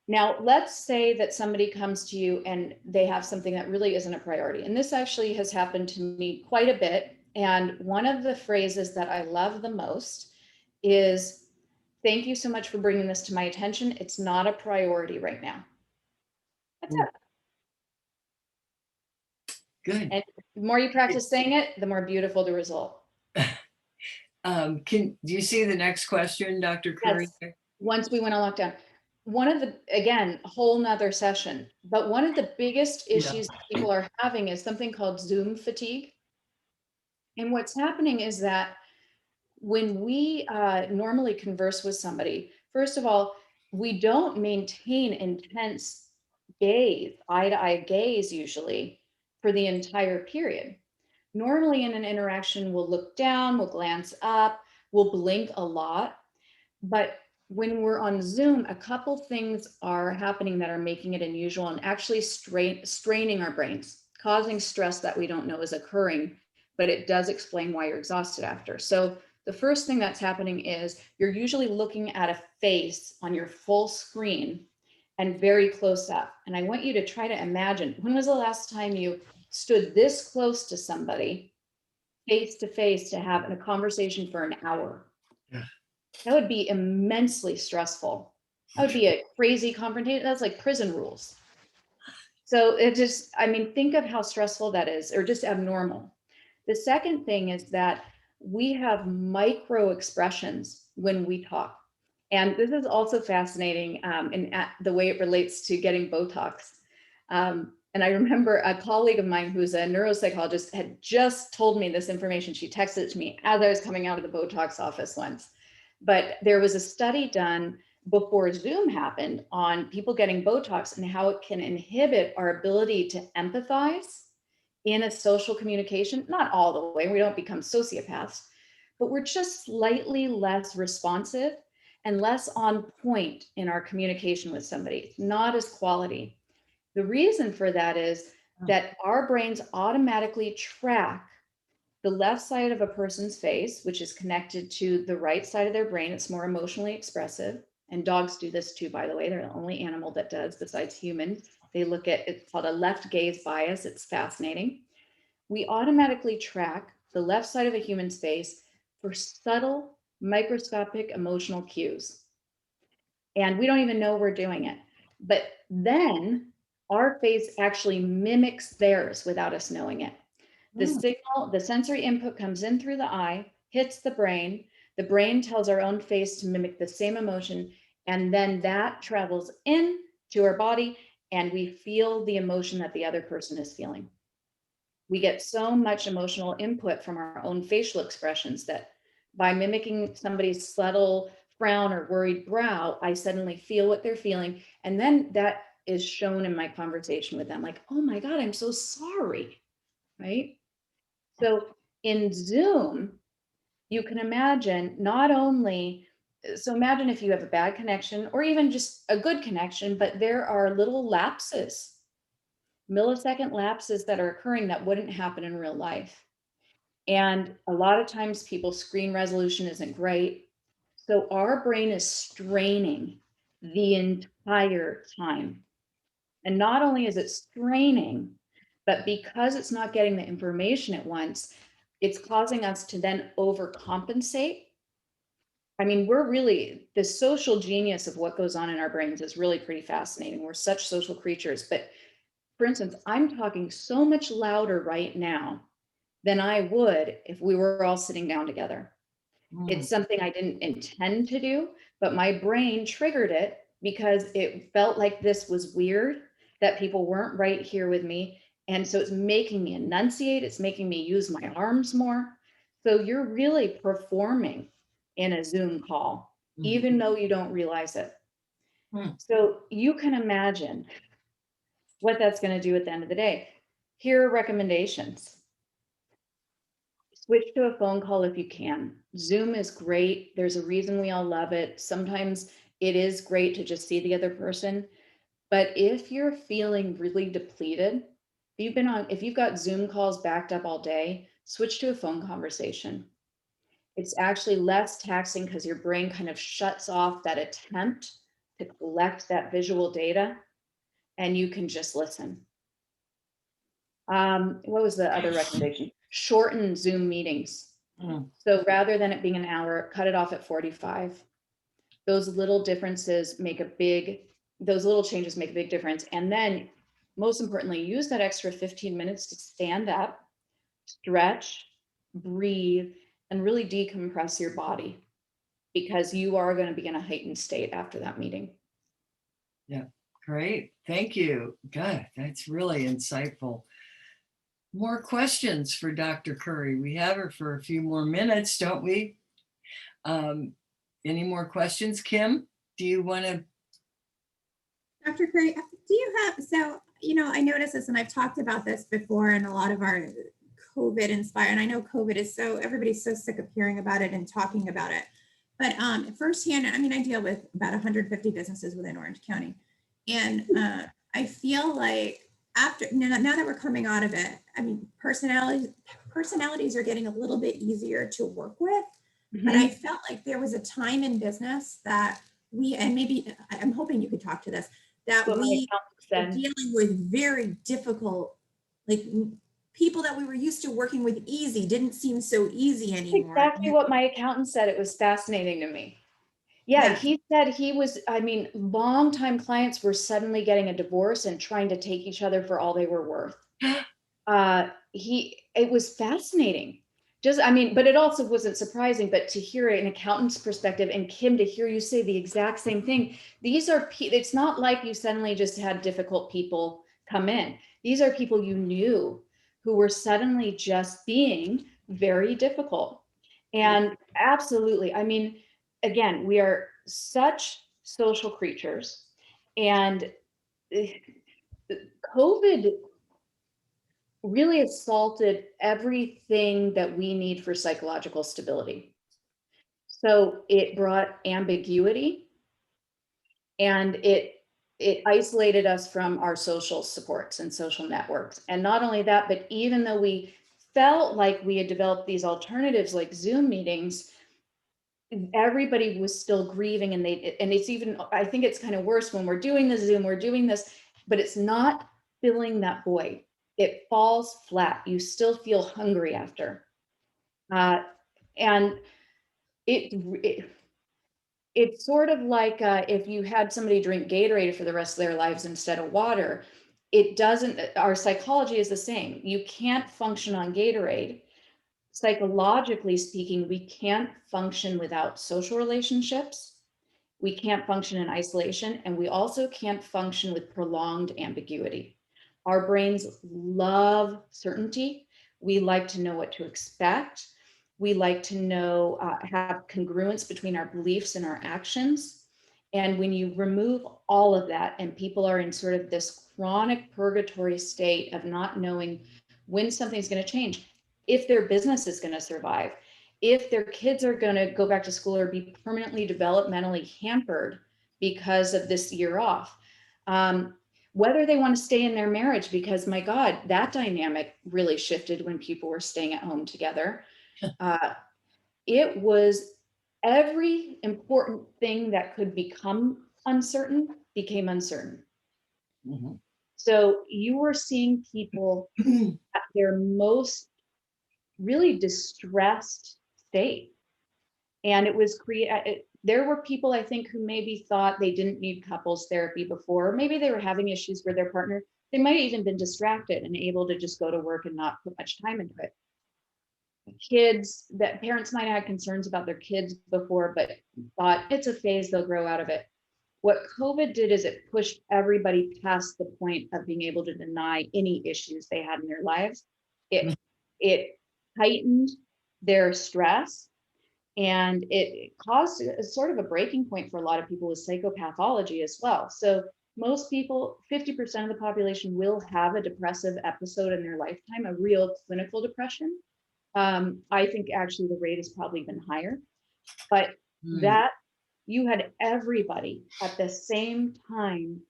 Now, let's say that somebody comes to you and they have something that really isn't a priority. And this actually has happened to me quite a bit. And one of the phrases that I love the most is, thank you so much for bringing this to my attention. It's not a priority right now. That's it. Good. And the more you practice saying it, the more beautiful the result. Do you see the next question, Dr. Curry? Yes. Once we went on lockdown, one of the, again, a whole nother session, but one of the biggest Yeah. issues people are having is something called Zoom fatigue. And what's happening is that when we normally converse with somebody, first of all, we don't maintain intense gaze, eye-to-eye gaze usually for the entire period. Normally in an interaction, we'll look down, we'll glance up, we'll blink a lot. But when we're on Zoom, a couple things are happening that are making it unusual and actually straining our brains, causing stress that we don't know is occurring, but it does explain why you're exhausted after. So the first thing that's happening is you're usually looking at a face on your full screen and very close up. And I want you to try to imagine, when was the last time you stood this close to somebody face to face to have a conversation for an hour? That would be immensely stressful. That would be a crazy confrontation. That's like prison rules. So it just, I mean, think of how stressful that is, or just abnormal. The second thing is that we have micro expressions when we talk. And this is also fascinating in the way it relates to getting Botox. And I remember a colleague of mine who's a neuropsychologist had just told me this information. She texted it to me as I was coming out of the Botox office once. But there was a study done before Zoom happened on people getting Botox and how it can inhibit our ability to empathize in a social communication. Not all the way, we don't become sociopaths, but we're just slightly less responsive and less on point in our communication with somebody. It's not as quality. The reason for that is that our brains automatically track the left side of a person's face, which is connected to the right side of their brain. It's more emotionally expressive. And dogs do this too, by the way. They're the only animal that does besides humans. They look at, it's called a left gaze bias. It's fascinating. We automatically track the left side of a human's face for subtle, microscopic emotional cues. And we don't even know we're doing it. But then our face actually mimics theirs without us knowing it. The signal, the sensory input comes in through the eye, hits the brain tells our own face to mimic the same emotion, and then that travels in to our body and we feel the emotion that the other person is feeling. We get so much emotional input from our own facial expressions that by mimicking somebody's subtle frown or worried brow, I suddenly feel what they're feeling. And then that is shown in my conversation with them, like, oh my God, I'm so sorry, right? So in Zoom, you can imagine not only, so imagine if you have a bad connection or even just a good connection, but there are little lapses, millisecond lapses that are occurring that wouldn't happen in real life. And a lot of times people's screen resolution isn't great. So our brain is straining the entire time. And not only is it straining, but because it's not getting the information at once, it's causing us to then overcompensate. I mean, we're really, the social genius of what goes on in our brains is really pretty fascinating. We're such social creatures. But for instance, I'm talking so much louder right now than I would if we were all sitting down together. It's something I didn't intend to do, but my brain triggered it because it felt like this was weird, that people weren't right here with me. And so it's making me enunciate, it's making me use my arms more. So you're really performing in a Zoom call, even though you don't realize it. So you can imagine what that's going to do at the end of the day. Here are recommendations. Switch to a phone call if you can. Zoom is great. There's a reason we all love it. Sometimes it is great to just see the other person. But if you're feeling really depleted, if you've got Zoom calls backed up all day, switch to a phone conversation. It's actually less taxing because your brain kind of shuts off that attempt to collect that visual data and you can just listen. What was the other recommendation? Shorten Zoom meetings. So rather than it being an hour, cut it off at 45. Those little differences make a big, those little changes make a big difference. And then most importantly, use that extra 15 minutes to stand up, stretch, breathe, and really decompress your body, because you are going to be in a heightened state after that meeting. Yeah, great. Thank you. God, that's really insightful. More questions for Dr. Curry. We have her for a few more minutes, don't we? Any more questions? Kim, do you want to? Dr. Curry, do you have, so, I noticed this, and I've talked about this before in a lot of our COVID Inspire, and I know COVID is everybody's so sick of hearing about it and talking about it. But firsthand, I deal with about 150 businesses within Orange County. And I feel like now that we're coming out of it, personalities are getting a little bit easier to work with. But I felt like there was a time in business that and maybe I'm hoping you could talk to this, that we were dealing with very difficult, like people that we were used to working with easy didn't seem so easy anymore. Exactly what my accountant said. It was fascinating to me. Yeah, he said longtime clients were suddenly getting a divorce and trying to take each other for all they were worth. It was fascinating. But it also wasn't surprising, but to hear an accountant's perspective, and Kim, to hear you say the exact same thing, it's not like you suddenly just had difficult people come in. These are people you knew who were suddenly just being very difficult. And absolutely, again, we are such social creatures, and COVID really assaulted everything that we need for psychological stability. So it brought ambiguity, and it isolated us from our social supports and social networks. And not only that, but even though we felt like we had developed these alternatives like Zoom meetings, everybody was still grieving, and it's even, I think it's kind of worse when we're doing the Zoom, we're doing this, but it's not filling that void. It falls flat. You still feel hungry after. And it's sort of like if you had somebody drink Gatorade for the rest of their lives instead of water, our psychology is the same. You can't function on Gatorade. Psychologically speaking, we can't function without social relationships. We can't function in isolation, and we also can't function with prolonged ambiguity. Our brains love certainty. We like to know what to expect. We like to know, have congruence between our beliefs and our actions. And when you remove all of that, and people are in sort of this chronic purgatory state of not knowing when something's going to change, if their business is going to survive, if their kids are going to go back to school or be permanently developmentally hampered because of this year off, whether they want to stay in their marriage, because my God, that dynamic really shifted when people were staying at home together. It was every important thing that could become uncertain became uncertain. Mm-hmm. So you were seeing people at their most really distressed state. And it was there were people, I think, who maybe thought they didn't need couples therapy before, or maybe they were having issues with their partner. They might have even been distracted and able to just go to work and not put much time into it. Parents might have had concerns about their kids before, but thought it's a phase, they'll grow out of it. What COVID did is it pushed everybody past the point of being able to deny any issues they had in their lives. It heightened their stress, and it caused a sort of a breaking point for a lot of people with psychopathology as well. So most people, 50% of the population, will have a depressive episode in their lifetime, a real clinical depression. I think actually the rate has probably been higher, but that you had everybody at the same time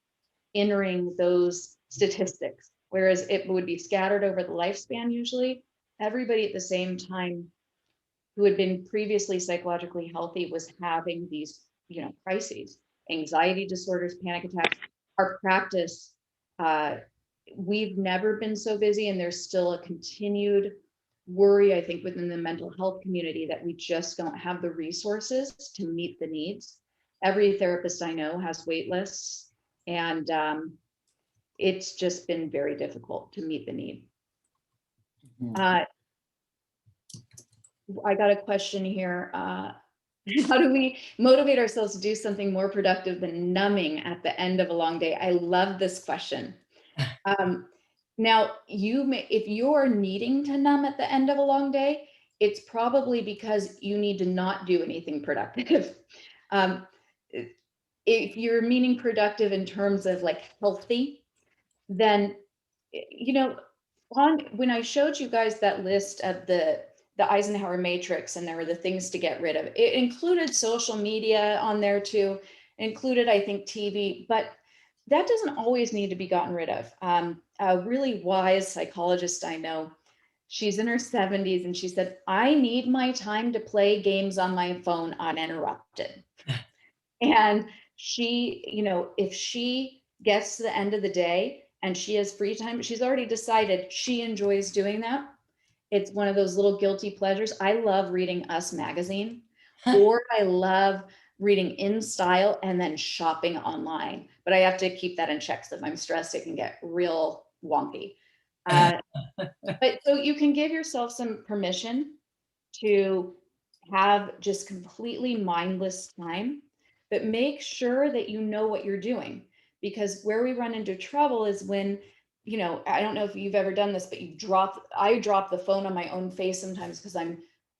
entering those statistics, whereas it would be scattered over the lifespan. Usually everybody at the same time who had been previously psychologically healthy was having these, crises, anxiety disorders, panic attacks. Our practice, we've never been so busy, and there's still a continued worry, I think, within the mental health community that we just don't have the resources to meet the needs. Every therapist I know has wait lists, and it's just been very difficult to meet the need. Mhm. I got a question here. How do we motivate ourselves to do something more productive than numbing at the end of a long day? I love this question. Now, if you're needing to numb at the end of a long day, it's probably because you need to not do anything productive. If you're meaning productive in terms of like healthy, then, you know, when I showed you guys that list of the Eisenhower Matrix, and there were the things to get rid of, it included social media on there too, included, I think, TV, but that doesn't always need to be gotten rid of. A really wise psychologist I know, she's in her 70s, and she said, I need my time to play games on my phone uninterrupted. And she, you know, if she gets to the end of the day and she has free time, she's already decided she enjoys doing that. It's one of those little guilty pleasures. I love reading Us magazine, or I love reading In.Style and then shopping online. But I have to keep that in check. So if I'm stressed, it can get real wonky. But so you can give yourself some permission to have just completely mindless time, but make sure that you know what you're doing. Because where we run into trouble is when, you know, I don't know if you've ever done this, but I drop the phone on my own face sometimes because I'm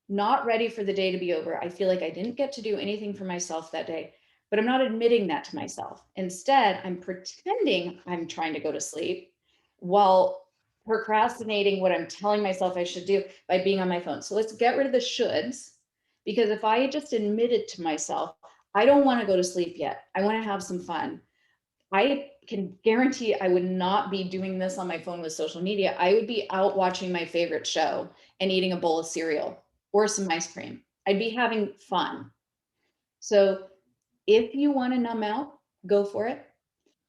not ready for the day to be over. I feel like I didn't get to do anything for myself that day, but I'm not admitting that to myself. Instead, I'm pretending I'm trying to go to sleep while procrastinating what I'm telling myself I should do by being on my phone. So let's get rid of the shoulds, because if I just admitted to myself, I don't want to go to sleep yet, I want to have some fun, I can guarantee I would not be doing this on my phone with social media. I would be out watching my favorite show and eating a bowl of cereal or some ice cream. I'd be having fun. So if you want to numb out, go for it,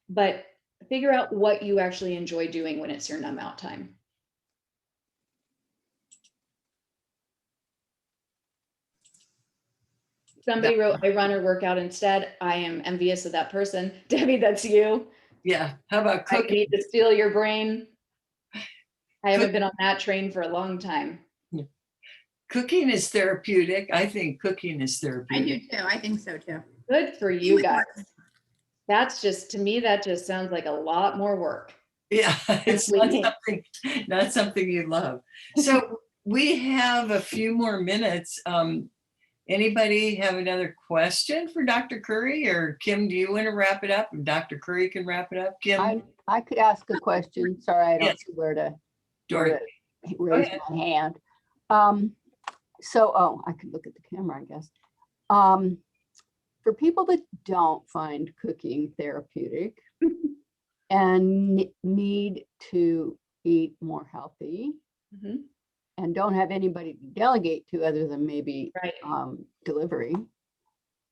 but figure out what you actually enjoy doing when it's your numb out time. Somebody wrote, I run or work out instead. I am envious of that person. Debbie, that's you. Yeah. How about I cooking? need to steal your brain. I haven't been on that train for a long time. Cooking is therapeutic. I think cooking is I therapeutic. do too. I think so too. Good for you guys. That's just, to me, that just sounds like a lot more work. Yeah, it's not something you love. So we have a few more minutes. Anybody have another question for Dr. Curry, or Kim, do you want to wrap it up? Dr. Curry can wrap it up. Kim? I could ask a question. Sorry, I don't Yes. see where to Dory. raise ahead. my hand. So I could look at the camera, I guess. For people that don't find cooking therapeutic and need to eat more healthy, Mhm. and don't have anybody to delegate to other than maybe Right. delivery,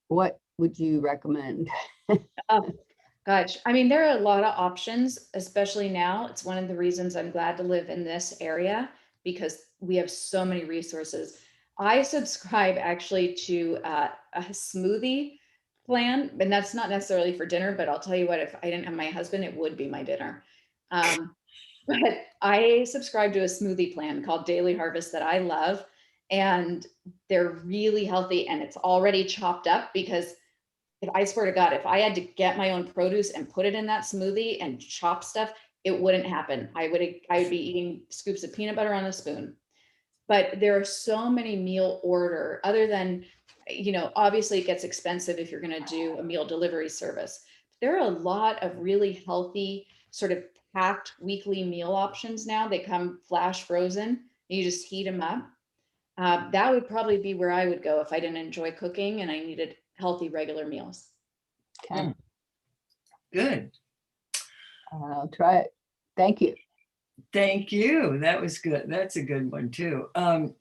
what would you recommend? Oh, gosh. I mean, there are a lot of options, especially now. It's one of the reasons I'm glad to live in this area, because we have so many resources. I subscribe actually to a smoothie plan, and that's not necessarily for dinner, but I'll tell you what, if I didn't have my husband, it would be my dinner. But I subscribe to a smoothie plan called Daily Harvest that I love, and they're really healthy, and it's already chopped up, because if I swear to God, if I had to get my own produce and put it in that smoothie and chop stuff, it wouldn't happen. I would be eating scoops of peanut butter on a spoon. But there are so many meal order, other than, you know, obviously it gets expensive if you're going to do a meal delivery service. There are a lot of really healthy, sort of packed weekly meal options now. They come flash frozen. You just heat them up. That would probably be where I would go if I didn't enjoy cooking and I needed healthy, regular meals. Okay, Good. I'll try it. Thank you. Thank you. That was good. That's a good one too.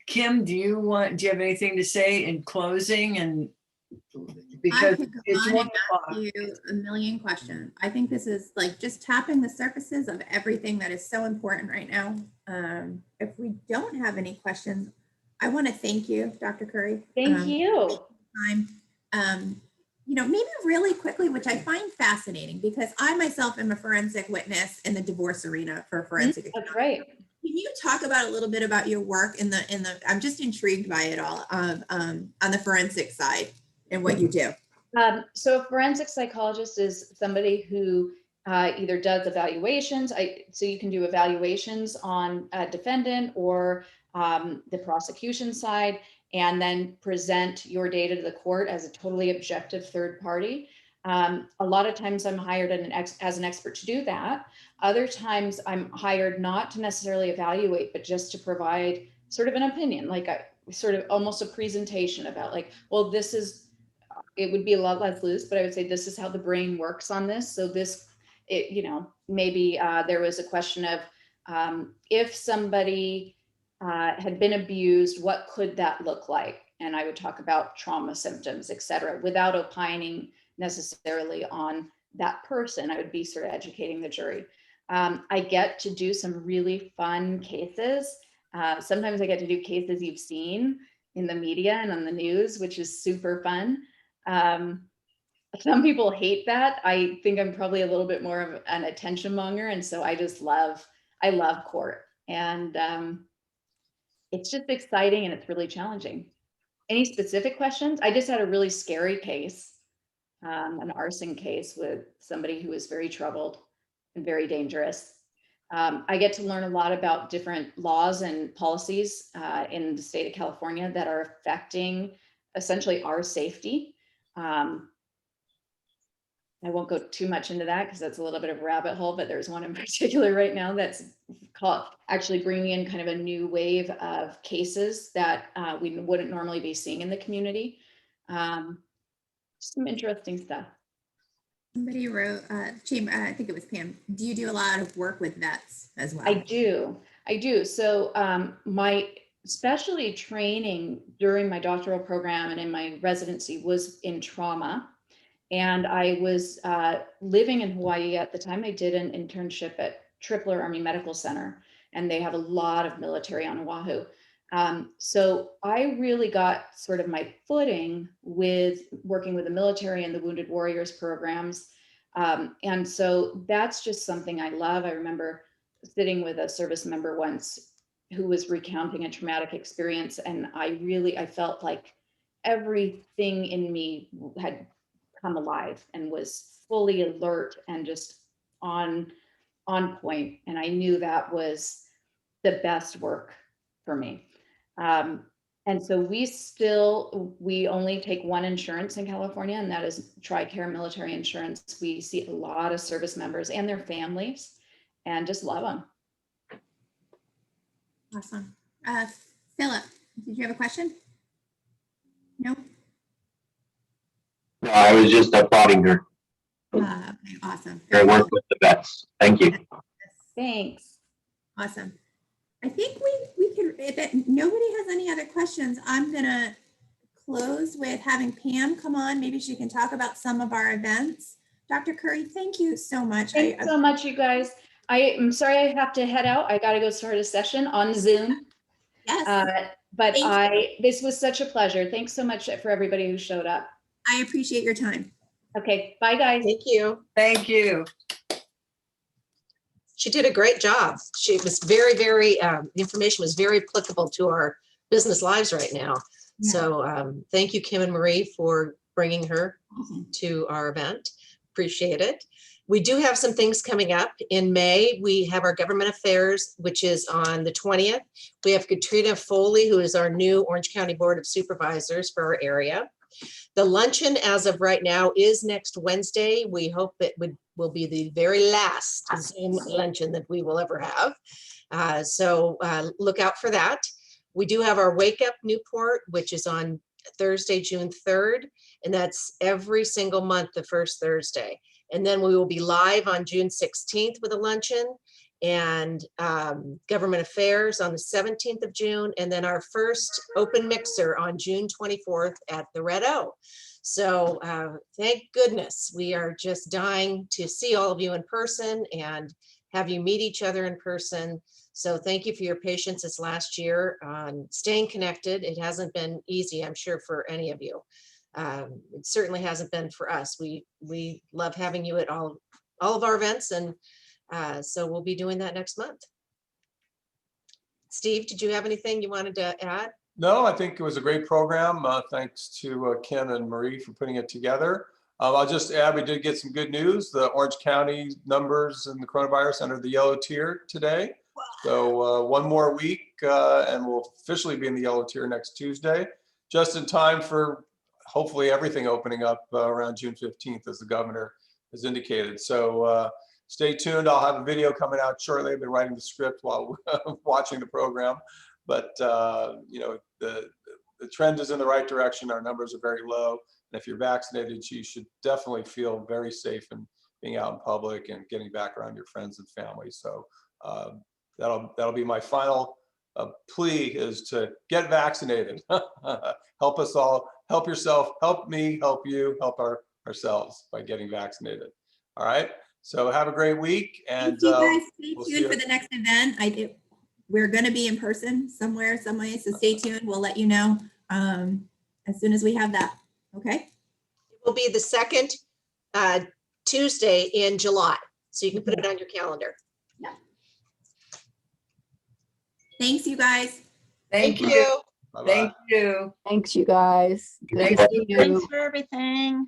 Kim, do you have anything to say in closing? And because I could go it's on 1 and o'clock. ask you a million questions. I think this is like just tapping the surfaces of everything that is so important right now. If we don't have any questions, I want to thank you, Dr. Curry. Thank you. Time. maybe really quickly, which I find fascinating because I myself am a forensic witness in the divorce arena for forensic. That's right. Can you talk about a little bit about your work in the, I'm just intrigued by it all, on the forensic side and what you do. So a forensic psychologist is somebody who either does evaluations. So you can do evaluations on a defendant or the prosecution side, and then present your data to the court as a totally objective third party. A lot of times I'm hired as an expert to do that. Other times I'm hired not to necessarily evaluate, but just to provide sort of an opinion, like sort of almost a presentation about like, well, it would be a lot less loose, but I would say this is how the brain works on this. So maybe there was a question of if somebody had been abused, what could that look like? And I would talk about trauma symptoms, et cetera, without opining necessarily on that person. I would be sort of educating the jury. I get to do some really fun cases. Sometimes I get to do cases you've seen in the media and on the news, which is super fun. Some people hate that. I think I'm probably a little bit more of an attention monger. And so I love court. And it's just exciting and it's really challenging. Any specific questions? I just had a really scary case, an arson case with somebody who was very troubled and very dangerous. I get to learn a lot about different laws and policies in the state of California that are affecting essentially our safety. I won't go too much into that because that's a little bit of a rabbit hole, but there's one in particular right now that's actually bringing in kind of a new wave of cases that we wouldn't normally be seeing in the community. Some interesting stuff. Somebody wrote, I think it was Pam, do you do a lot of work with vets as well? I do. So my specialty training during my doctoral program and in my residency was in trauma. And I was living in Hawaii at the time. I did an internship at Tripler Army Medical Center, and they have a lot of military on Oahu. So I really got sort of my footing with working with the military and the Wounded Warriors programs. And so that's just something I love. I remember sitting with a service member once who was recounting a traumatic experience, and I felt like everything in me had come alive and was fully alert and just on point. And I knew that was the best work for me. And so we only take one insurance in California, and that is TRICARE military insurance. We see a lot of service members and their families and just love them. Awesome. Philip, did you have a question? No? No, I was just applauding her. Okay, awesome. Her work with the vets. Thank you. Thanks. Awesome. I think we could, if nobody has any other questions, I'm gonna close with having Pam come on. Maybe she can talk about some of our events. Dr. Curry, thank you so much. Thanks so much, you guys. I'm sorry I have to head out. I got to go start a session on Zoom. Yes. But this was such a pleasure. Thanks so much for everybody who showed up. I appreciate your time. Okay, bye guys. Thank you. Thank you. She did a great job. She was very, very, the information was very applicable to our business lives right now. Yeah. So thank you, Kim and Marie, for bringing her Awesome. to our event. Appreciate it. We do have some things coming up in May. We have our government affairs, which is on the 20th. We have Katrina Foley, who is our new Orange County Board of Supervisors for our area. The luncheon, as of right now, is next Wednesday. We hope it will be the very last Zoom luncheon that we will ever have. So look out for that. We do have our Wake Up Newport, which is on Thursday, June 3rd, and that's every single month, the first Thursday. And then we will be live on June 16th with a luncheon, and government affairs on the 17th of June, and then our first open mixer on June 24th at the Red O. So thank goodness, we are just dying to see all of you in person and have you meet each other in person. So thank you for your patience this last year on staying connected. It hasn't been easy, I'm sure, for any of you. It certainly hasn't been for us. We love having you at all of our events, and so we'll be doing that next month. Steve, did you have anything you wanted to add? No, I think it was a great program. Thanks to Ken and Marie for putting it together. I'll just add, we did get some good news. The Orange County numbers in the coronavirus entered the yellow tier today. So one more week and we'll officially be in the yellow tier next Tuesday, just in time for hopefully everything opening up around June 15th, as the governor has indicated. So stay tuned. I'll have a video coming out shortly. I've been writing the script while watching the program, but you know, the trend is in the right direction. Our numbers are very low. And if you're vaccinated, you should definitely feel very safe in being out in public and getting back around your friends and family. So that'll be my final plea, is to get vaccinated. Help us all, help yourself, help me, help you, help ourselves by getting vaccinated. All right. So have a great week. And Thank you guys. Stay we'll see tuned you. for the next event. We're going to be in person somewhere, some way. So stay tuned. We'll let you know as soon as we have that. Okay. It will be the second Tuesday in July, so you can put it on your calendar. Thanks, you guys. Thank you. Bye-bye. Thank you. Thanks, you guys. Good Thank to see you. Thanks for everything.